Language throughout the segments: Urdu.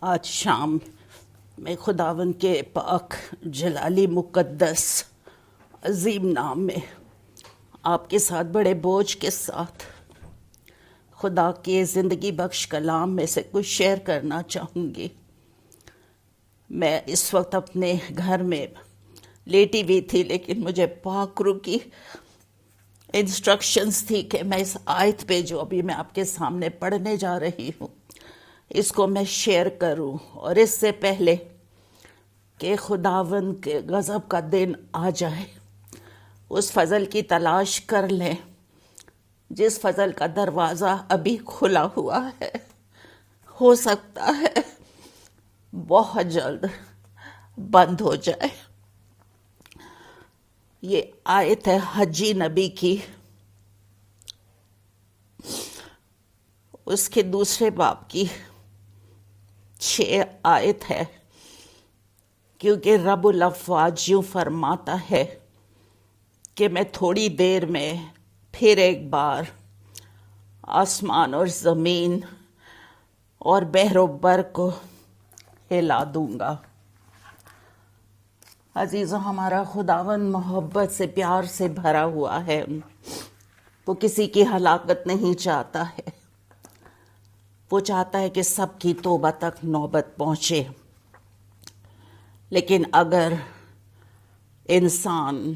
آج شام میں خداوند کے پاک جلالی مقدس عظیم نام میں آپ کے ساتھ بڑے بوجھ کے ساتھ خدا کے زندگی بخش کلام میں سے کچھ شیئر کرنا چاہوں گی۔ میں اس وقت اپنے گھر میں لیٹی ہوئی تھی، لیکن مجھے پاک روح کی انسٹرکشنز تھی کہ میں اس آیت پہ جو ابھی میں آپ کے سامنے پڑھنے جا رہی ہوں اس کو میں شیئر کروں، اور اس سے پہلے کہ خداوند کے غضب کا دن آ جائے اس فضل کی تلاش کر لیں جس فضل کا دروازہ ابھی کھلا ہوا ہے۔ ہو سکتا ہے بہت جلد بند ہو جائے۔ یہ آیت ہے حجی نبی کی، اس کے دوسرے باب کی 6 آیت ہے، کیونکہ رب الافواج یوں فرماتا ہے کہ میں تھوڑی دیر میں پھر ایک بار آسمان اور زمین اور بحر و بر کو ہلا دوں گا۔ عزیزو، ہمارا خداوند محبت سے پیار سے بھرا ہوا ہے، وہ کسی کی ہلاکت نہیں چاہتا ہے، وہ چاہتا ہے کہ سب کی توبہ تک نوبت پہنچے۔ لیکن اگر انسان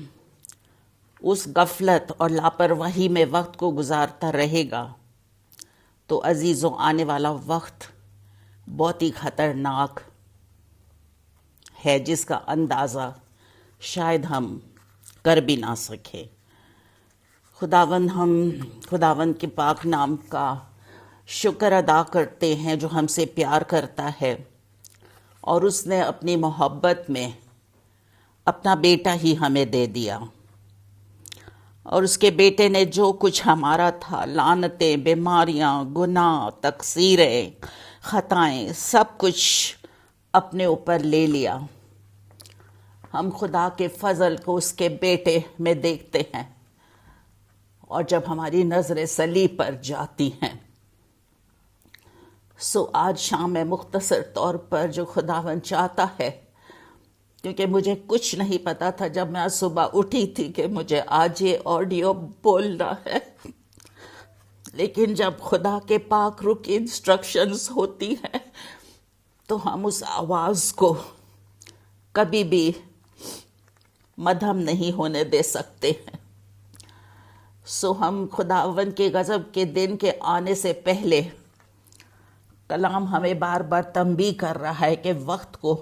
اس غفلت اور لاپرواہی میں وقت کو گزارتا رہے گا تو عزیزوں آنے والا وقت بہت ہی خطرناک ہے، جس کا اندازہ شاید ہم کر بھی نہ سکیں۔ خداوند کے پاک نام کا شکر ادا کرتے ہیں جو ہم سے پیار کرتا ہے، اور اس نے اپنی محبت میں اپنا بیٹا ہی ہمیں دے دیا، اور اس کے بیٹے نے جو کچھ ہمارا تھا، لعنتیں، بیماریاں، گناہ، تقصیریں، خطائیں، سب کچھ اپنے اوپر لے لیا۔ ہم خدا کے فضل کو اس کے بیٹے میں دیکھتے ہیں، اور جب ہماری نظریں صلیب پر جاتی ہیں، آج شام میں مختصر طور پر جو خداوند چاہتا ہے، کیونکہ مجھے کچھ نہیں پتا تھا جب میں آج صبح اٹھی تھی کہ مجھے آج یہ آڈیو بولنا ہے، لیکن جب خدا کے پاک روح کی انسٹرکشنز ہوتی ہیں تو ہم اس آواز کو کبھی بھی مدھم نہیں ہونے دے سکتے ہیں۔ ہم خداوند کے غضب کے دن کے آنے سے پہلے کلام ہمیں بار بار تنبیہ کر رہا ہے کہ وقت کو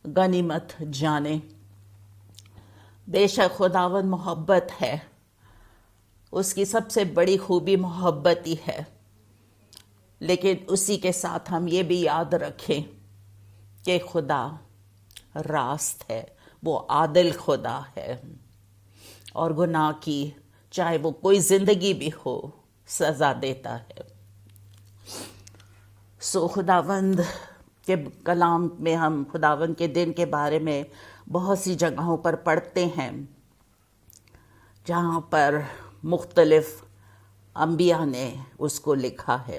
غنیمت جانے۔ بے شک خداوند محبت ہے، اس کی سب سے بڑی خوبی محبت ہی ہے، لیکن اسی کے ساتھ ہم یہ بھی یاد رکھیں کہ خدا راست ہے، وہ عادل خدا ہے، اور گناہ کی چاہے وہ کوئی زندگی بھی ہو سزا دیتا ہے۔ خداوند کے کلام میں ہم خداوند کے دن کے بارے میں بہت سی جگہوں پر پڑھتے ہیں جہاں پر مختلف انبیاء نے اس کو لکھا ہے،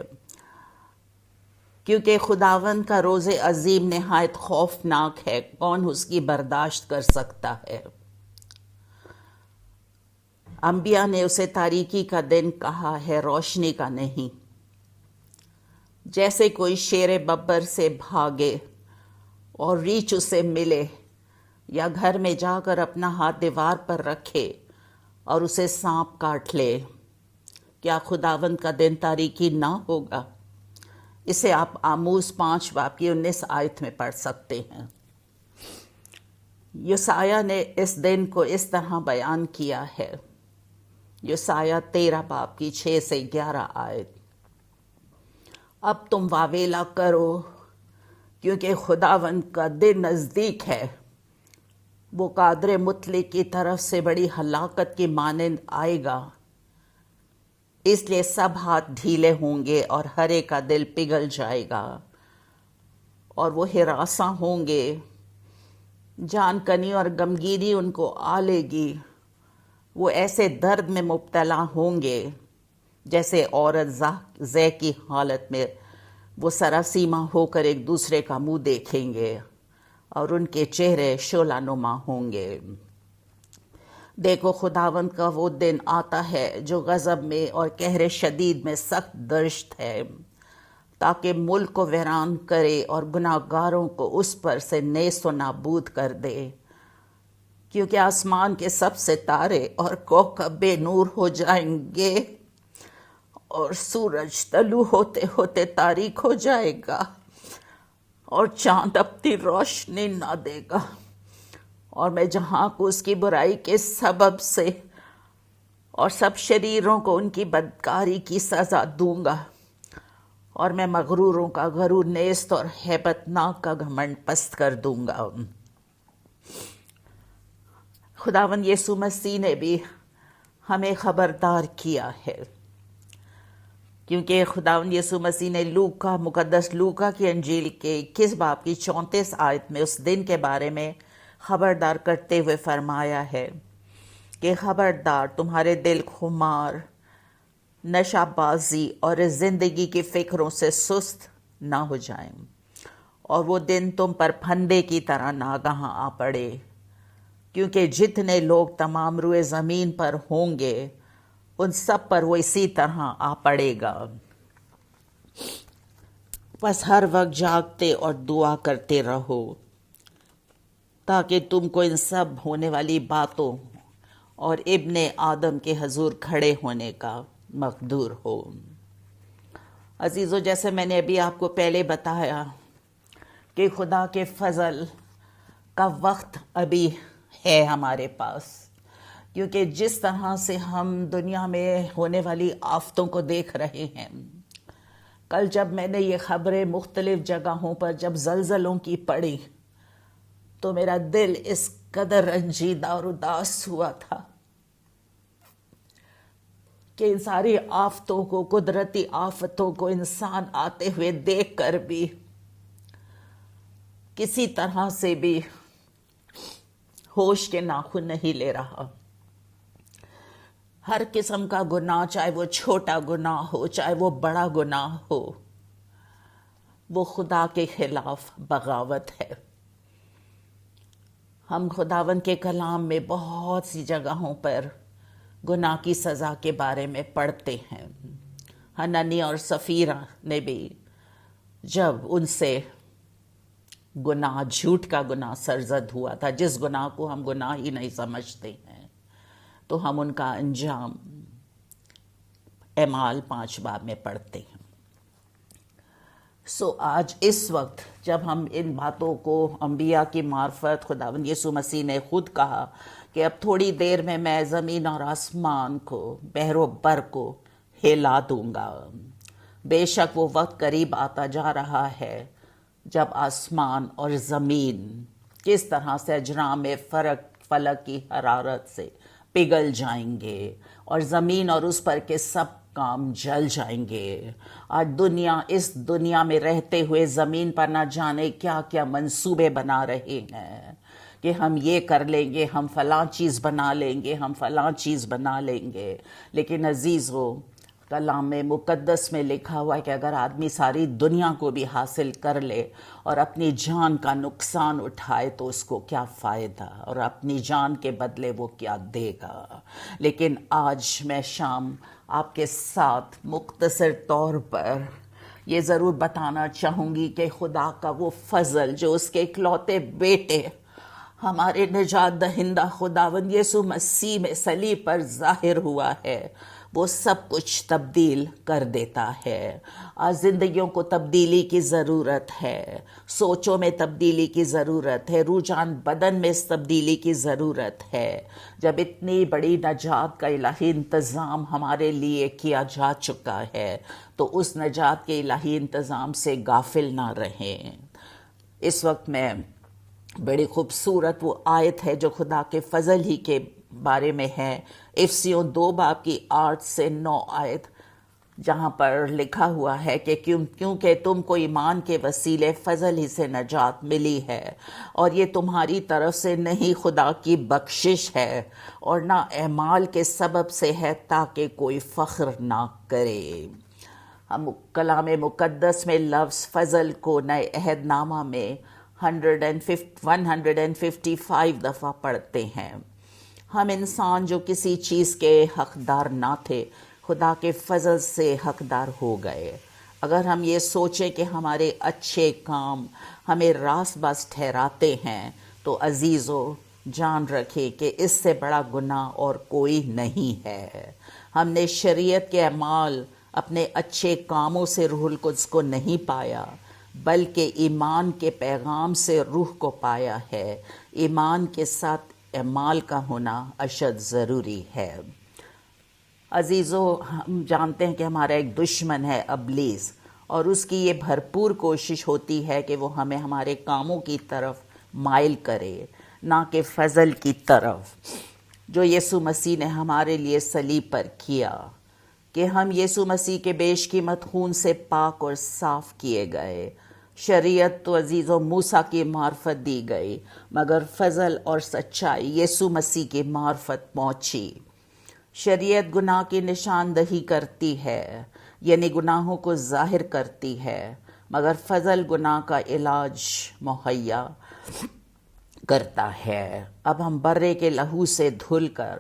کیونکہ خداوند کا روز عظیم نہایت خوفناک ہے، کون اس کی برداشت کر سکتا ہے۔ انبیاء نے اسے تاریکی کا دن کہا ہے، روشنی کا نہیں۔ جیسے کوئی شیر ببر سے بھاگے اور ریچھ اسے ملے، یا گھر میں جا کر اپنا ہاتھ دیوار پر رکھے اور اسے سانپ کاٹ لے، کیا خداوند کا دن تاریکی نہ ہوگا؟ اسے آپ آموز 5 باب کی 19 آیت میں پڑھ سکتے ہیں۔ یسایہ نے اس دن کو اس طرح بیان کیا ہے، یسایہ 13 باب کی 6 سے 11 آیت: اب تم واویلا کرو، کیونکہ خداوند کا دن نزدیک ہے، وہ قادر مطلق کی طرف سے بڑی ہلاکت کی مانند آئے گا، اس لیے سب ہاتھ ڈھیلے ہوں گے اور ہر ایک کا دل پگھل جائے گا، اور وہ ہراساں ہوں گے، جان کنی اور غمگینی ان کو آ لے گی، وہ ایسے درد میں مبتلا ہوں گے جیسے عورت زہ کی حالت میں وہ سراسیما ہو کر ایک دوسرے کا منہ دیکھیں گے اور ان کے چہرے شعلہ نما ہوں گے۔ دیکھو خداوند کا وہ دن آتا ہے جو غضب میں اور قہر شدید میں سخت درشت ہے، تاکہ ملک کو ویران کرے اور گناہ گاروں کو اس پر سے نیست و نابود کر دے، کیونکہ آسمان کے سب ستارے اور کوکب بے نور ہو جائیں گے اور سورج طلوع ہوتے ہوتے تاریک ہو جائے گا اور چاند اپنی روشنی نہ دے گا، اور میں جہاں کو اس کی برائی کے سبب سے اور سب شریروں کو ان کی بدکاری کی سزا دوں گا، اور میں مغروروں کا غرور نیست اور ہیبت ناک کا گھمنڈ پست کر دوں گا۔ خداوند یسوع مسیح نے بھی ہمیں خبردار کیا ہے، کیونکہ خداوند یسوع مسیح نے مقدس لوکا کی انجیل کے 21 باب کی 34 آیت میں اس دن کے بارے میں خبردار کرتے ہوئے فرمایا ہے کہ خبردار تمہارے دل خمار، نشہ بازی اور اس زندگی کی فکروں سے سست نہ ہو جائیں، اور وہ دن تم پر پھندے کی طرح ناگہاں آ پڑے، کیونکہ جتنے لوگ تمام روئے زمین پر ہوں گے ان سب پر وہ اسی طرح آ پڑے گا۔ بس ہر وقت جاگتے اور دعا کرتے رہو، تاکہ تم کو ان سب ہونے والی باتوں اور ابن آدم کے حضور کھڑے ہونے کا مقدور ہو۔ عزیزو، جیسے میں نے ابھی آپ کو پہلے بتایا کہ خدا کے فضل کا وقت ابھی ہے ہمارے پاس، کیونکہ جس طرح سے ہم دنیا میں ہونے والی آفتوں کو دیکھ رہے ہیں، کل جب میں نے یہ خبریں مختلف جگہوں پر جب زلزلوں کی پڑھی تو میرا دل اس قدر رنجیدہ اور اداس ہوا تھا کہ ان ساری آفتوں کو، قدرتی آفتوں کو انسان آتے ہوئے دیکھ کر بھی کسی طرح سے بھی ہوش کے ناخن نہیں لے رہا۔ ہر قسم کا گناہ، چاہے وہ چھوٹا گناہ ہو چاہے وہ بڑا گناہ ہو، وہ خدا کے خلاف بغاوت ہے۔ ہم خداوند کے کلام میں بہت سی جگہوں پر گناہ کی سزا کے بارے میں پڑھتے ہیں۔ حنانی اور سفیرہ نے بھی جب ان سے گناہ، جھوٹ کا گناہ سرزد ہوا تھا، جس گناہ کو ہم گناہ ہی نہیں سمجھتے ہیں، تو ہم ان کا انجام اعمال 5 باب میں پڑھتے ہیں۔ آج اس وقت جب ہم ان باتوں کو انبیاء کی معرفت خداوند یسوع مسیح نے خود کہا کہ اب تھوڑی دیر میں زمین اور آسمان کو، بحر و بر کو ہلا دوں گا، بے شک وہ وقت قریب آتا جا رہا ہے جب آسمان اور زمین کس طرح سے اجرام میں فلک کی حرارت سے پگھل جائیں گے اور زمین اور اس پر کے سب کام جل جائیں گے۔ آج اس دنیا میں رہتے ہوئے زمین پر نہ جانے کیا کیا منصوبے بنا رہے ہیں کہ ہم یہ کر لیں گے، ہم فلاں چیز بنا لیں گے، ہم فلاں چیز بنا لیں گے۔ لیکن عزیزو، کلام مقدس میں لکھا ہوا ہے کہ اگر آدمی ساری دنیا کو بھی حاصل کر لے اور اپنی جان کا نقصان اٹھائے تو اس کو کیا فائدہ، اور اپنی جان کے بدلے وہ کیا دے گا۔ لیکن آج میں شام آپ کے ساتھ مختصر طور پر یہ ضرور بتانا چاہوں گی کہ خدا کا وہ فضل جو اس کے اکلوتے بیٹے ہمارے نجات دہندہ خداوند یسوع مسیح میں صلیب پر ظاہر ہوا ہے، وہ سب کچھ تبدیل کر دیتا ہے۔ آج زندگیوں کو تبدیلی کی ضرورت ہے، سوچوں میں تبدیلی کی ضرورت ہے، رجحان بدن میں اس تبدیلی کی ضرورت ہے۔ جب اتنی بڑی نجات کا الہی انتظام ہمارے لیے کیا جا چکا ہے تو اس نجات کے الہی انتظام سے غافل نہ رہیں۔ اس وقت میں بڑی خوبصورت وہ آیت ہے جو خدا کے فضل ہی کے بارے میں ہے، افسیوں 2 باب کی 8 سے 9 آیت، جہاں پر لکھا ہوا ہے کہ کیونکہ تم کو ایمان کے وسیلے فضل ہی سے نجات ملی ہے، اور یہ تمہاری طرف سے نہیں، خدا کی بخشش ہے، اور نہ اعمال کے سبب سے ہے، تاکہ کوئی فخر نہ کرے۔ ہم کلام مقدس میں لفظ فضل کو نئے عہد نامہ میں 155 دفعہ پڑھتے ہیں۔ ہم انسان جو کسی چیز کے حقدار نہ تھے، خدا کے فضل سے حقدار ہو گئے۔ اگر ہم یہ سوچیں کہ ہمارے اچھے کام ہمیں راست باز ٹھہراتے ہیں تو عزیزو جان رکھے کہ اس سے بڑا گناہ اور کوئی نہیں ہے۔ ہم نے شریعت کے اعمال اپنے اچھے کاموں سے روح القدس کو نہیں پایا، بلکہ ایمان کے پیغام سے روح کو پایا ہے۔ ایمان کے ساتھ اعمال کا ہونا اشد ضروری ہے۔ عزیزو، ہم جانتے ہیں کہ ہمارا ایک دشمن ہے ابلیس، اور اس کی یہ بھرپور کوشش ہوتی ہے کہ وہ ہمیں ہمارے کاموں کی طرف مائل کرے، نہ کہ فضل کی طرف جو یسوع مسیح نے ہمارے لیے صلیب پر کیا، کہ ہم یسوع مسیح کے بیش قیمت خون سے پاک اور صاف کیے گئے۔ شریعت تو عزیزو موسیٰ کی معرفت دی گئی، مگر فضل اور سچائی یسوع مسیح کی معرفت پہنچی۔ شریعت گناہ کی نشاندہی کرتی ہے، یعنی گناہوں کو ظاہر کرتی ہے، مگر فضل گناہ کا علاج مہیا کرتا ہے۔ اب ہم برے کے لہو سے دھل کر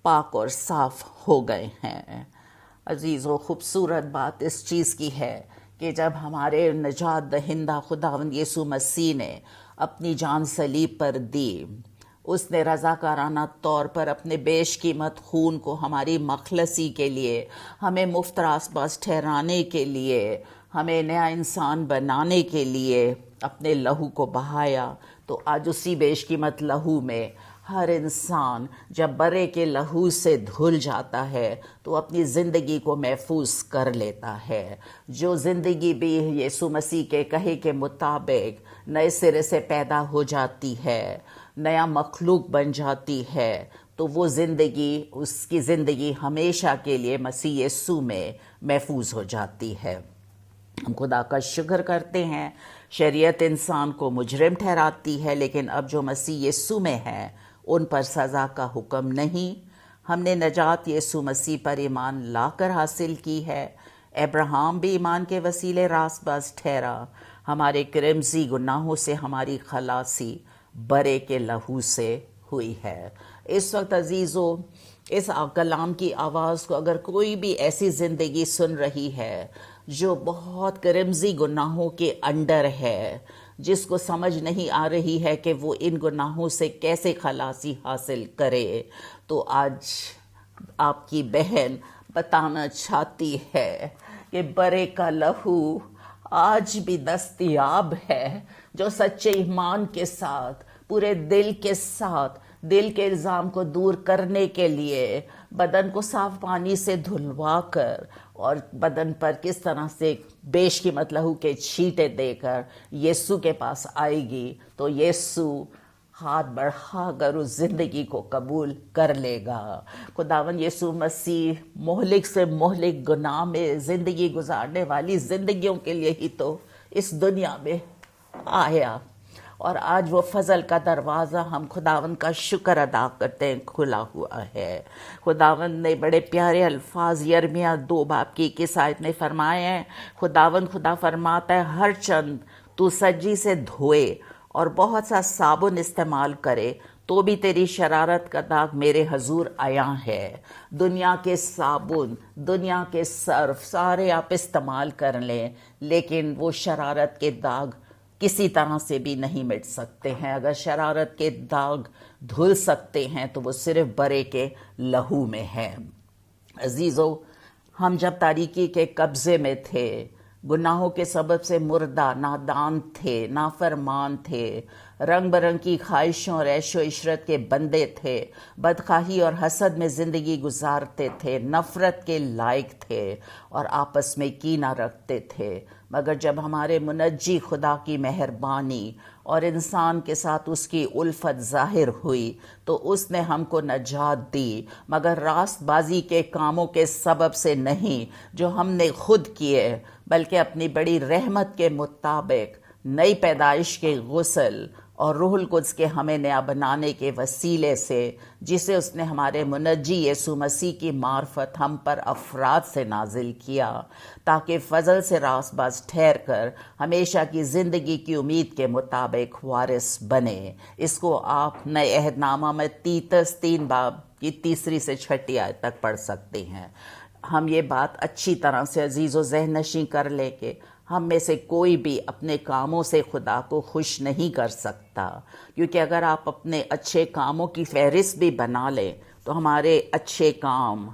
پاک اور صاف ہو گئے ہیں۔ عزیزو، خوبصورت بات اس چیز کی ہے کہ جب ہمارے نجات دہندہ خداوند یسوع مسیح نے اپنی جان صلیب پر دی، اس نے رضاکارانہ طور پر اپنے بیش قیمت خون کو ہماری مخلصی کے لیے، ہمیں مفت راست باز ٹھہرانے کے لیے، ہمیں نیا انسان بنانے کے لیے اپنے لہو کو بہایا۔ تو آج اسی بیش قیمت لہو میں ہر انسان جب برے کے لہو سے دھل جاتا ہے تو اپنی زندگی کو محفوظ کر لیتا ہے۔ جو زندگی بھی یسوع مسیح کے کہے کے مطابق نئے سرے سے پیدا ہو جاتی ہے، نیا مخلوق بن جاتی ہے، تو وہ زندگی، اس کی زندگی ہمیشہ کے لیے مسیح یسوع میں محفوظ ہو جاتی ہے۔ ہم خدا کا شکر کرتے ہیں، شریعت انسان کو مجرم ٹھہراتی ہے، لیکن اب جو مسیح یسوع میں ہے ان پر سزا کا حکم نہیں۔ ہم نے نجات یسوع مسیح پر ایمان لا کر حاصل کی ہے۔ ابراہیم بھی ایمان کے وسیلے راست باز ٹھہرا۔ ہمارے کرمزی گناہوں سے ہماری خلاصی برے کے لہو سے ہوئی ہے۔ اس وقت عزیزو، اس کلام کی آواز کو اگر کوئی بھی ایسی زندگی سن رہی ہے جو بہت کرمزی گناہوں کے انڈر ہے، جس کو سمجھ نہیں آ رہی ہے کہ وہ ان گناہوں سے کیسے خلاصی حاصل کرے، تو آج آپ کی بہن بتانا چاہتی ہے کہ برے کا لہو آج بھی دستیاب ہے۔ جو سچے ایمان کے ساتھ، پورے دل کے ساتھ، دل کے الزام کو دور کرنے کے لیے بدن کو صاف پانی سے دھلوا کر اور بدن پر کس طرح سے بیش قیمت لہو کے چھینٹے دے کر یسوع کے پاس آئے گی، تو یسوع ہاتھ بڑھا کر اس زندگی کو قبول کر لے گا۔ خداوند یسوع مسیح مہلک سے مہلک گناہ میں زندگی گزارنے والی زندگیوں کے لیے ہی تو اس دنیا میں آیا، اور آج وہ فضل کا دروازہ ہم خداوند کا شکر ادا کرتے ہیں کھلا ہوا ہے۔ خداوند نے بڑے پیارے الفاظ یرمیہ 2:21 آیت میں فرمائے ہیں۔ خدا فرماتا ہے، ہر چند تو سجی سے دھوئے اور بہت سا صابن استعمال کرے تو بھی تیری شرارت کا داغ میرے حضور عیاں ہے۔ دنیا کے صابن، دنیا کے صرف سارے آپ استعمال کر لیں، لیکن وہ شرارت کے داغ کسی طرح سے بھی نہیں مٹ سکتے ہیں۔ اگر شرارت کے داغ دھل سکتے ہیں تو وہ صرف برے کے لہو میں ہے۔ عزیزو، ہم جب تاریکی کے قبضے میں تھے، گناہوں کے سبب سے مردہ، نادان تھے، نافرمان تھے، رنگ برنگ کی خواہشوں اور عیش و عشرت کے بندے تھے، بدخواہی اور حسد میں زندگی گزارتے تھے، نفرت کے لائق تھے اور آپس میں کینہ رکھتے تھے، مگر جب ہمارے منجی خدا کی مہربانی اور انسان کے ساتھ اس کی الفت ظاہر ہوئی تو اس نے ہم کو نجات دی، مگر راست بازی کے کاموں کے سبب سے نہیں جو ہم نے خود کیے، بلکہ اپنی بڑی رحمت کے مطابق نئی پیدائش کے غسل اور روح القدس کے ہمیں نیا بنانے کے وسیلے سے جسے اس نے ہمارے منجی یسوع مسیح کی معرفت ہم پر افراد سے نازل کیا، تاکہ فضل سے راست باز ٹھہر کر ہمیشہ کی زندگی کی امید کے مطابق وارث بنے۔ اس کو آپ نئے عہد نامہ میں تیتس 3 باب کی 3 سے 6 آیت تک پڑھ سکتے ہیں۔ ہم یہ بات اچھی طرح سے عزیز و ذہن نشیں کر لیں کہ ہم میں سے کوئی بھی اپنے کاموں سے خدا کو خوش نہیں کر سکتا، کیونکہ اگر آپ اپنے اچھے کاموں کی فہرست بھی بنا لیں تو ہمارے اچھے کام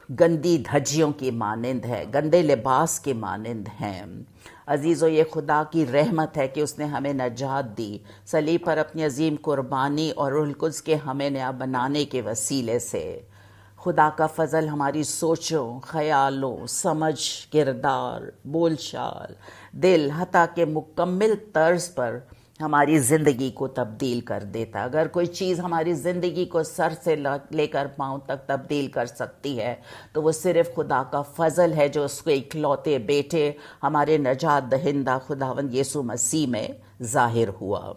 گندی دھجیوں کی مانند ہے، گندے لباس کے مانند ہیں۔ عزیزو، یہ خدا کی رحمت ہے کہ اس نے ہمیں نجات دی صلیب پر اپنی عظیم قربانی اور روح القدس کے ہمیں نیا بنانے کے وسیلے سے۔ خدا کا فضل ہماری سوچوں، خیالوں، سمجھ، کردار، بول چال، دل، حتیٰ کہ مکمل طرز پر ہماری زندگی کو تبدیل کر دیتا۔ اگر کوئی چیز ہماری زندگی کو سر سے لے کر پاؤں تک تبدیل کر سکتی ہے تو وہ صرف خدا کا فضل ہے جو اس کے اکلوتے بیٹے ہمارے نجات دہندہ خداوند یسوع مسیح میں ظاہر ہوا۔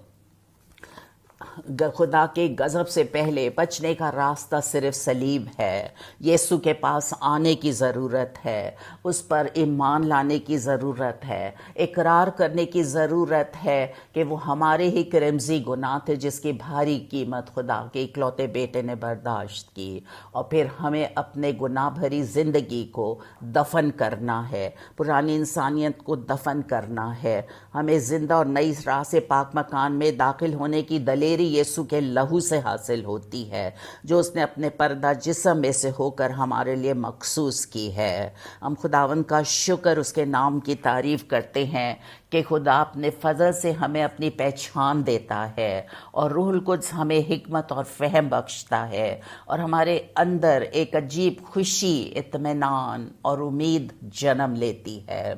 خدا کے غضب سے پہلے بچنے کا راستہ صرف صلیب ہے۔ یسوع کے پاس آنے کی ضرورت ہے، اس پر ایمان لانے کی ضرورت ہے، اقرار کرنے کی ضرورت ہے کہ وہ ہمارے ہی کرمزی گناہ تھے جس کی بھاری قیمت خدا کے اکلوتے بیٹے نے برداشت کی، اور پھر ہمیں اپنے گناہ بھری زندگی کو دفن کرنا ہے، پرانی انسانیت کو دفن کرنا ہے۔ ہمیں زندہ اور نئی راہ سے پاک مکان میں داخل ہونے کی دلیری یسوع کے لہو سے حاصل ہوتی ہے، جو اس نے اپنے پردہ جسم میں سے ہو کر ہمارے لیے مخصوص کی ہے۔ ہم خداوند کا شکر، اس کے نام کی تعریف کرتے ہیں کہ خدا اپنے فضل سے ہمیں اپنی پہچان دیتا ہے، اور روح القدس ہمیں حکمت اور فہم بخشتا ہے، اور ہمارے اندر ایک عجیب خوشی، اطمینان اور امید جنم لیتی ہے۔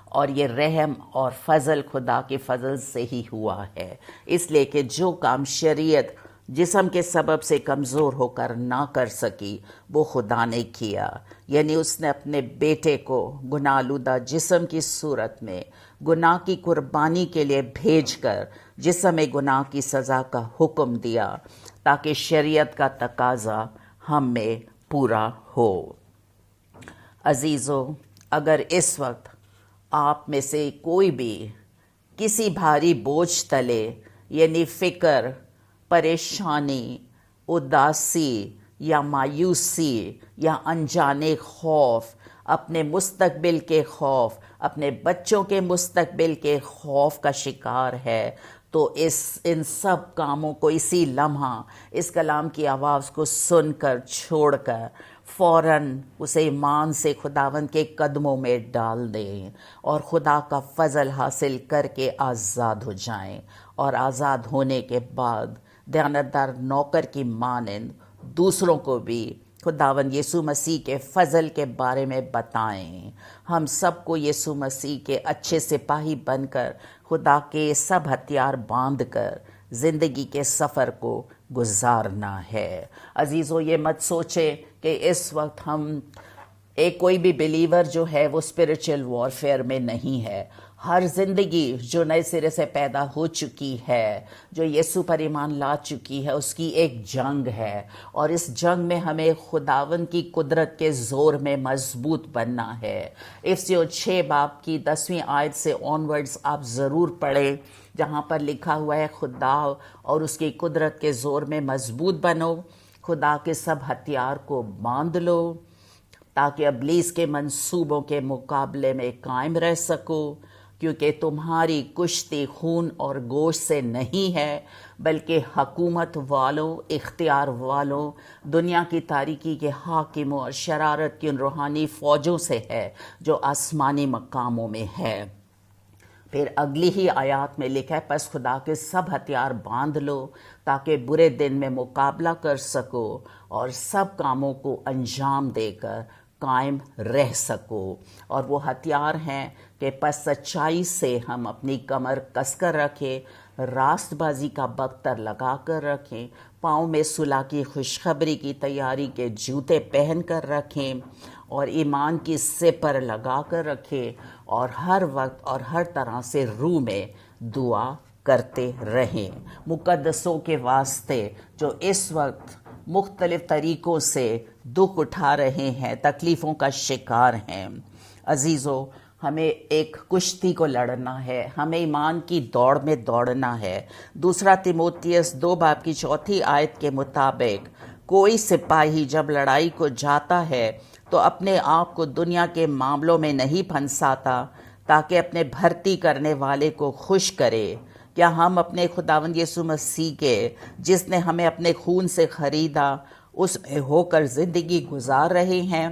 اور یہ رحم اور فضل خدا کے فضل سے ہی ہوا ہے، اس لیے کہ جو کام شریعت جسم کے سبب سے کمزور ہو کر نہ کر سکی وہ خدا نے کیا، یعنی اس نے اپنے بیٹے کو گناہ آلودہ جسم کی صورت میں گناہ کی قربانی کے لیے بھیج کر جسم گناہ کی سزا کا حکم دیا، تاکہ شریعت کا تقاضا ہم میں پورا ہو۔ عزیزو، اگر اس وقت آپ میں سے کوئی بھی کسی بھاری بوجھ تلے، یعنی فکر، پریشانی، اداسی یا مایوسی یا انجانے خوف، اپنے مستقبل کے خوف، اپنے بچوں کے مستقبل کے خوف کا شکار ہے، تو ان سب کاموں کو اسی لمحہ اس کلام کی آواز کو سن کر چھوڑ کر فوراً اسے ایمان سے خداوند کے قدموں میں ڈال دیں، اور خدا کا فضل حاصل کر کے آزاد ہو جائیں، اور آزاد ہونے کے بعد دیانتدار نوکر کی مانند دوسروں کو بھی خداوند یسوع مسیح کے فضل کے بارے میں بتائیں۔ ہم سب کو یسوع مسیح کے اچھے سپاہی بن کر خدا کے سب ہتھیار باندھ کر زندگی کے سفر کو گزارنا ہے۔ عزیزو، یہ مت سوچے کہ اس وقت ہم کوئی بھی بلیور جو ہے وہ اسپرچل وارفیئر میں نہیں ہے۔ ہر زندگی جو نئے سرے سے پیدا ہو چکی ہے، جو یسوع پر ایمان لا چکی ہے، اس کی ایک جنگ ہے، اور اس جنگ میں ہمیں خداوند کی قدرت کے زور میں مضبوط بننا ہے۔ افسیوں 6 باب کی 10ویں آیت سے آنورڈز آپ ضرور پڑھیں، جہاں پر لکھا ہوا ہے خدا اور اس کی قدرت کے زور میں مضبوط بنو، خدا کے سب ہتھیار کو باندھ لو، تاکہ ابلیس کے منصوبوں کے مقابلے میں قائم رہ سکو، کیونکہ تمہاری کشتی خون اور گوشت سے نہیں ہے، بلکہ حکومت والوں، اختیار والوں، دنیا کی تاریکی کے حاکموں اور شرارت کی ان روحانی فوجوں سے ہے جو آسمانی مقاموں میں ہے۔ پھر اگلی ہی آیات میں لکھا ہے، پس خدا کے سب ہتھیار باندھ لو تاکہ برے دن میں مقابلہ کر سکو اور سب کاموں کو انجام دے کر قائم رہ سکو۔ اور وہ ہتھیار ہیں کہ پس سچائی سے ہم اپنی کمر کس کر رکھیں، راست بازی کا بختر لگا کر رکھیں، پاؤں میں صلح کی خوشخبری کی تیاری کے جوتے پہن کر رکھیں، اور ایمان کی سپر لگا کر رکھیں، اور ہر وقت اور ہر طرح سے روح میں دعا کرتے رہیں۔ مقدسوں کے واسطے جو اس وقت مختلف طریقوں سے دکھ اٹھا رہے ہیں، تکلیفوں کا شکار ہیں، عزیزو ہمیں ایک کشتی کو لڑنا ہے، ہمیں ایمان کی دوڑ میں دوڑنا ہے۔ دوسرا تیموتھیوس 2:4 کے مطابق کوئی سپاہی جب لڑائی کو جاتا ہے تو اپنے آپ کو دنیا کے معاملوں میں نہیں پھنساتا تاکہ اپنے بھرتی کرنے والے کو خوش کرے۔ کیا ہم اپنے خداوند یسوع مسیح کے، جس نے ہمیں اپنے خون سے خریدا، اس میں ہو کر زندگی گزار رہے ہیں؟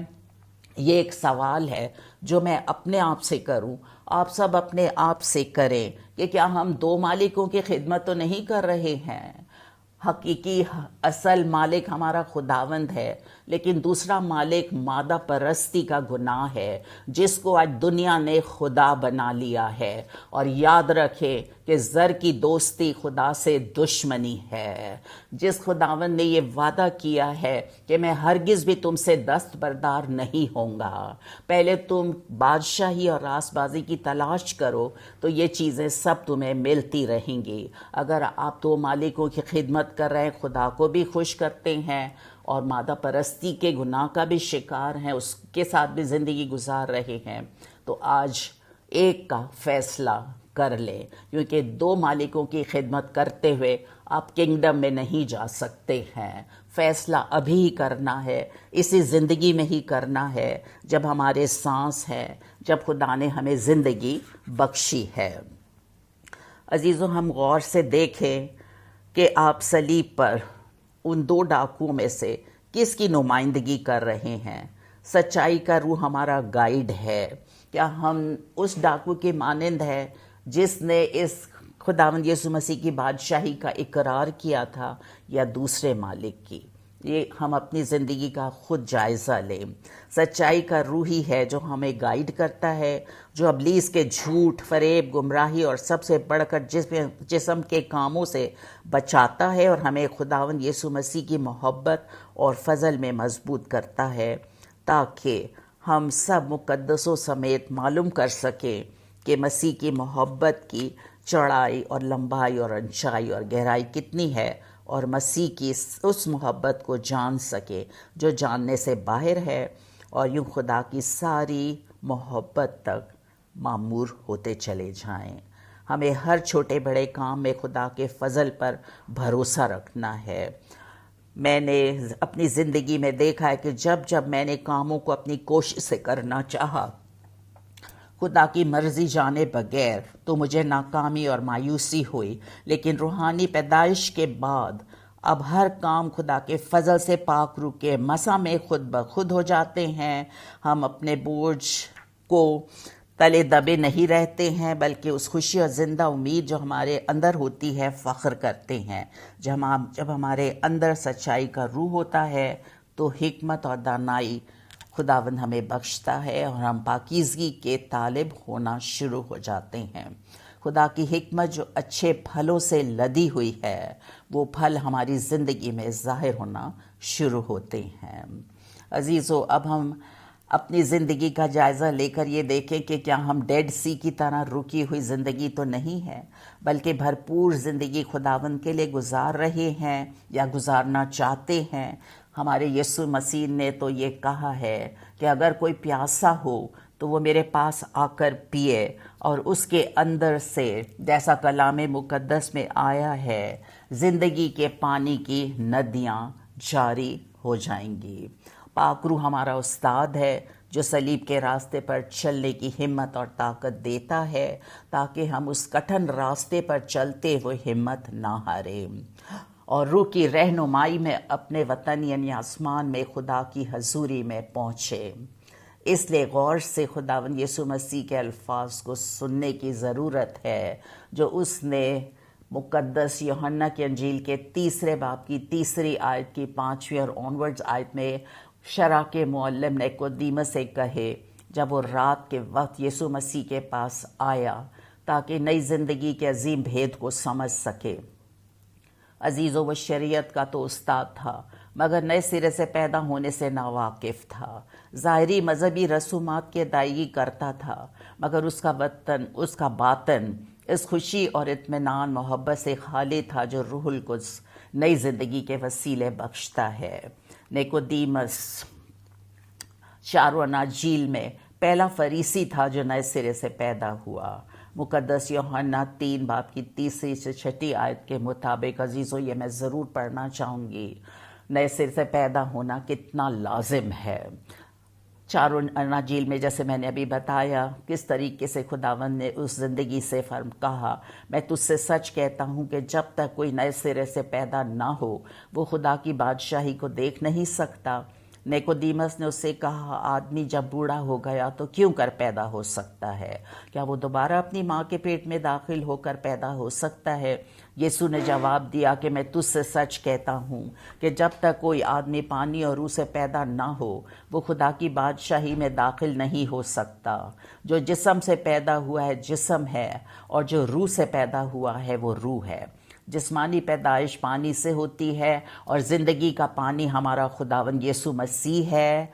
یہ ایک سوال ہے جو میں اپنے آپ سے کروں، آپ سب اپنے آپ سے کریں کہ کیا ہم دو مالکوں کی خدمت تو نہیں کر رہے ہیں؟ حقیقی اصل مالک ہمارا خداوند ہے، لیکن دوسرا مالک مادہ پرستی کا گناہ ہے، جس کو آج دنیا نے خدا بنا لیا ہے۔ اور یاد رکھے کہ زر کی دوستی خدا سے دشمنی ہے۔ جس خداوند نے یہ وعدہ کیا ہے کہ میں ہرگز بھی تم سے دستبردار نہیں ہوں گا، پہلے تم بادشاہی اور راست بازی کی تلاش کرو تو یہ چیزیں سب تمہیں ملتی رہیں گی۔ اگر آپ دو مالکوں کی خدمت کر رہے ہیں، خدا کو بھی خوش کرتے ہیں اور مادہ پرستی کے گناہ کا بھی شکار ہیں، اس کے ساتھ بھی زندگی گزار رہے ہیں، تو آج ایک کا فیصلہ کر لیں، کیونکہ دو مالکوں کی خدمت کرتے ہوئے آپ کنگڈم میں نہیں جا سکتے ہیں۔ فیصلہ ابھی ہی کرنا ہے، اسی زندگی میں ہی کرنا ہے جب ہمارے سانس ہے، جب خدا نے ہمیں زندگی بخشی ہے۔ عزیزو ہم غور سے دیکھیں کہ آپ صلیب پر ان دو ڈاکوؤں میں سے کس کی نمائندگی کر رہے ہیں؟ سچائی کا روح ہمارا گائیڈ ہے۔ کیا ہم اس ڈاکو کی مانند ہے جس نے اس خداوند یسوع مسیح کی بادشاہی کا اقرار کیا تھا، یا دوسرے مالک کی؟ یہ ہم اپنی زندگی کا خود جائزہ لیں۔ سچائی کا روح ہی ہے جو ہمیں گائیڈ کرتا ہے، جو ابلیس کے جھوٹ، فریب، گمراہی اور سب سے بڑھ کر جسم کے کاموں سے بچاتا ہے، اور ہمیں خداوند یسوع مسیح کی محبت اور فضل میں مضبوط کرتا ہے، تاکہ ہم سب مقدسوں سمیت معلوم کر سکیں کہ مسیح کی محبت کی چوڑائی اور لمبائی اور اونچائی اور گہرائی کتنی ہے، اور مسیح کی اس محبت کو جان سکے جو جاننے سے باہر ہے، اور یوں خدا کی ساری محبت تک معمور ہوتے چلے جائیں۔ ہمیں ہر چھوٹے بڑے کام میں خدا کے فضل پر بھروسہ رکھنا ہے۔ میں نے اپنی زندگی میں دیکھا ہے کہ جب میں نے کاموں کو اپنی کوشش سے کرنا چاہا، خدا کی مرضی جانے بغیر، تو مجھے ناکامی اور مایوسی ہوئی، لیکن روحانی پیدائش کے بعد اب ہر کام خدا کے فضل سے پاک روح کے مسا میں خود بخود ہو جاتے ہیں۔ ہم اپنے بوجھ کو تلے دبے نہیں رہتے ہیں، بلکہ اس خوشی اور زندہ امید جو ہمارے اندر ہوتی ہے فخر کرتے ہیں۔ جب ہمارے اندر سچائی کا روح ہوتا ہے تو حکمت اور دانائی خداوند ہمیں بخشتا ہے، اور ہم پاکیزگی کے طالب ہونا شروع ہو جاتے ہیں۔ خدا کی حکمت جو اچھے پھلوں سے لدی ہوئی ہے، وہ پھل ہماری زندگی میں ظاہر ہونا شروع ہوتے ہیں۔ عزیزو اب ہم اپنی زندگی کا جائزہ لے کر یہ دیکھیں کہ کیا ہم ڈیڈ سی کی طرح رکی ہوئی زندگی تو نہیں ہے، بلکہ بھرپور زندگی خداوند کے لیے گزار رہے ہیں یا گزارنا چاہتے ہیں۔ ہمارے یسوع مسیح نے تو یہ کہا ہے کہ اگر کوئی پیاسا ہو تو وہ میرے پاس آ کر پیے، اور اس کے اندر سے، جیسا کلام مقدس میں آیا ہے، زندگی کے پانی کی ندیاں جاری ہو جائیں گی۔ پاک روح ہمارا استاد ہے جو صلیب کے راستے پر چلنے کی ہمت اور طاقت دیتا ہے، تاکہ ہم اس کٹھن راستے پر چلتے ہوئے ہمت نہ ہاریں، اور روح کی رہنمائی میں اپنے وطن یعنی آسمان میں خدا کی حضوری میں پہنچے۔ اس لیے غور سے خداوند یسوع مسیح کے الفاظ کو سننے کی ضرورت ہے جو اس نے مقدس یوحنا کی انجیل کے 3 باب کی 3 آیت کی 5ویں اور آنورڈز آیت میں شرع کے معلم نیقودیمس سے کہے، جب وہ رات کے وقت یسوع مسیح کے پاس آیا تاکہ نئی زندگی کے عظیم بھید کو سمجھ سکے۔ عزیزو وہ شریعت کا تو استاد تھا، مگر نئے سرے سے پیدا ہونے سے ناواقف تھا۔ ظاہری مذہبی رسومات کی ادائیگی کرتا تھا، مگر اس کا باطن اس خوشی اور اطمینان محبت سے خالی تھا جو روح القدس نئی زندگی کے وسیلے بخشتا ہے۔ نیکودیمس چاروں اناجیل میں پہلا فریسی تھا جو نئے سرے سے پیدا ہوا۔ مقدس یوحنا 3 باب کی 3 سے 6 آیت کے مطابق عزیزو، یہ میں ضرور پڑھنا چاہوں گی، نئے سرے سے پیدا ہونا کتنا لازم ہے۔ چاروں اناجیل میں جیسے میں نے ابھی بتایا کس طریقے سے خداوند نے اس زندگی سے کہا، میں تجھ سے سچ کہتا ہوں کہ جب تک کوئی نئے سرے سے پیدا نہ ہو وہ خدا کی بادشاہی کو دیکھ نہیں سکتا۔ نیکودیمس نے اس سے کہا، آدمی جب بوڑھا ہو گیا تو کیوں کر پیدا ہو سکتا ہے؟ کیا وہ دوبارہ اپنی ماں کے پیٹ میں داخل ہو کر پیدا ہو سکتا ہے؟ یسوع نے جواب دیا کہ میں تجھ سے سچ کہتا ہوں کہ جب تک کوئی آدمی پانی اور روح سے پیدا نہ ہو وہ خدا کی بادشاہی میں داخل نہیں ہو سکتا۔ جو جسم سے پیدا ہوا ہے جسم ہے، اور جو روح سے پیدا ہوا ہے وہ روح ہے۔ جسمانی پیدائش پانی سے ہوتی ہے، اور زندگی کا پانی ہمارا خداوند یسوع مسیح ہے،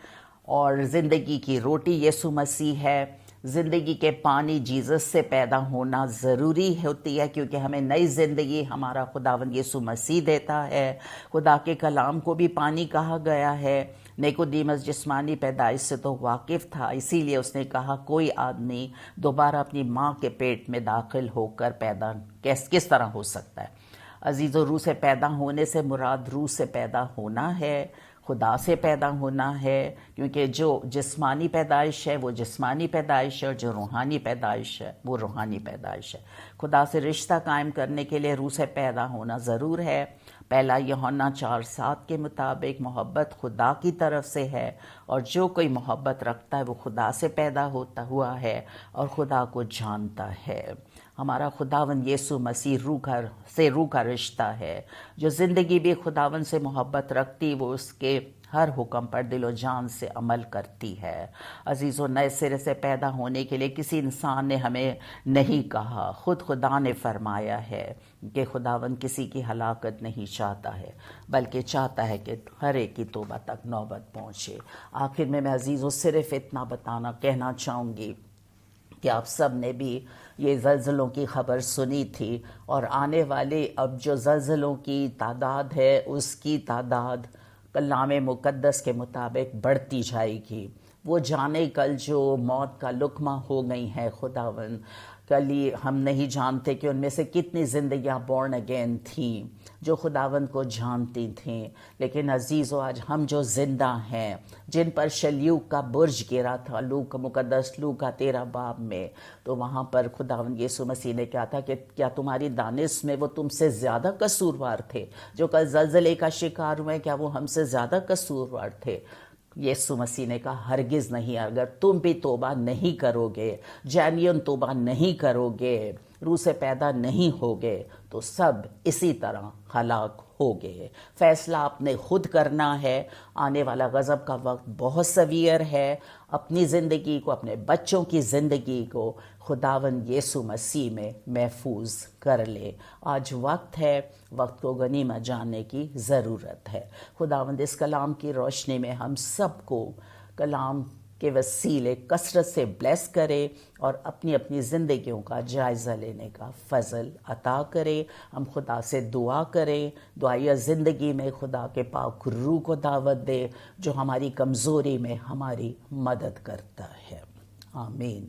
اور زندگی کی روٹی یسوع مسیح ہے۔ زندگی کے پانی جیزس سے پیدا ہونا ضروری ہوتی ہے، کیونکہ ہمیں نئی زندگی ہمارا خداوند یسوع مسیح دیتا ہے۔ خدا کے کلام کو بھی پانی کہا گیا ہے۔ نیکودیمس جسمانی پیدائش سے تو واقف تھا، اسی لیے اس نے کہا کوئی آدمی دوبارہ اپنی ماں کے پیٹ میں داخل ہو کر پیدا کس طرح ہو سکتا ہے؟ عزیزو، روح سے پیدا ہونے سے مراد روح سے پیدا ہونا ہے، خدا سے پیدا ہونا ہے، کیونکہ جو جسمانی پیدائش ہے وہ جسمانی پیدائش ہے، اور جو روحانی پیدائش ہے وہ روحانی پیدائش ہے۔ خدا سے رشتہ قائم کرنے کے لیے روح سے پیدا ہونا ضرور ہے۔ پہلا یوحنا 4:7 کے مطابق محبت خدا کی طرف سے ہے، اور جو کوئی محبت رکھتا ہے وہ خدا سے پیدا ہوتا ہوا ہے اور خدا کو جانتا ہے۔ ہمارا خداوند یسوع مسیح روح کا رشتہ ہے۔ جو زندگی بھی خداوند سے محبت رکھتی وہ اس کے ہر حکم پر دل و جان سے عمل کرتی ہے۔ عزیزو، نئے سرے سے پیدا ہونے کے لیے کسی انسان نے ہمیں نہیں کہا، خود خدا نے فرمایا ہے کہ خداوند کسی کی ہلاکت نہیں چاہتا ہے بلکہ چاہتا ہے کہ ہر ایک کی توبہ تک نوبت پہنچے۔ آخر میں عزیزو صرف اتنا کہنا چاہوں گی کہ آپ سب نے بھی یہ زلزلوں کی خبر سنی تھی، اور آنے والے اب جو زلزلوں کی تعداد ہے اس کی تعداد کلام مقدس کے مطابق بڑھتی جائے گی۔ وہ جانے کل جو موت کا لقمہ ہو گئی ہیں خداوند، کل ہی ہم نہیں جانتے کہ ان میں سے کتنی زندگیاں بورن اگین تھیں جو خداوند کو جانتی تھیں، لیکن عزیزو آج ہم جو زندہ ہیں جن پر شلیوک کا برج گرا تھا مقدس لوکا 13 باب میں، تو وہاں پر خداوند یسوع مسیح نے کہا تھا کہ کیا تمہاری دانش میں وہ تم سے زیادہ قصوروار تھے؟ جو کل زلزلے کا شکار ہوئے کیا وہ ہم سے زیادہ قصوروار تھے؟ یسوع مسیح نے کہا ہرگز نہیں، اگر تم بھی توبہ نہیں کرو گے، جینیون توبہ نہیں کرو گے، روح سے پیدا نہیں ہوگے، تو سب اسی طرح ہلاک ہوگے۔ فیصلہ آپ نے خود کرنا ہے۔ آنے والا غضب کا وقت بہت سویر ہے۔ اپنی زندگی کو، اپنے بچوں کی زندگی کو خداوند یسوع مسیح میں محفوظ کر لے۔ آج وقت ہے، وقت کو غنیمت جاننے کی ضرورت ہے۔ خداوند اس کلام کی روشنی میں ہم سب کو کلام کے وسیلے کثرت سے بلیس کرے، اور اپنی اپنی زندگیوں کا جائزہ لینے کا فضل عطا کرے۔ ہم خدا سے دعا کریں، دعائیہ زندگی میں خدا کے پاک روح کو دعوت دے جو ہماری کمزوری میں ہماری مدد کرتا ہے۔ آمین۔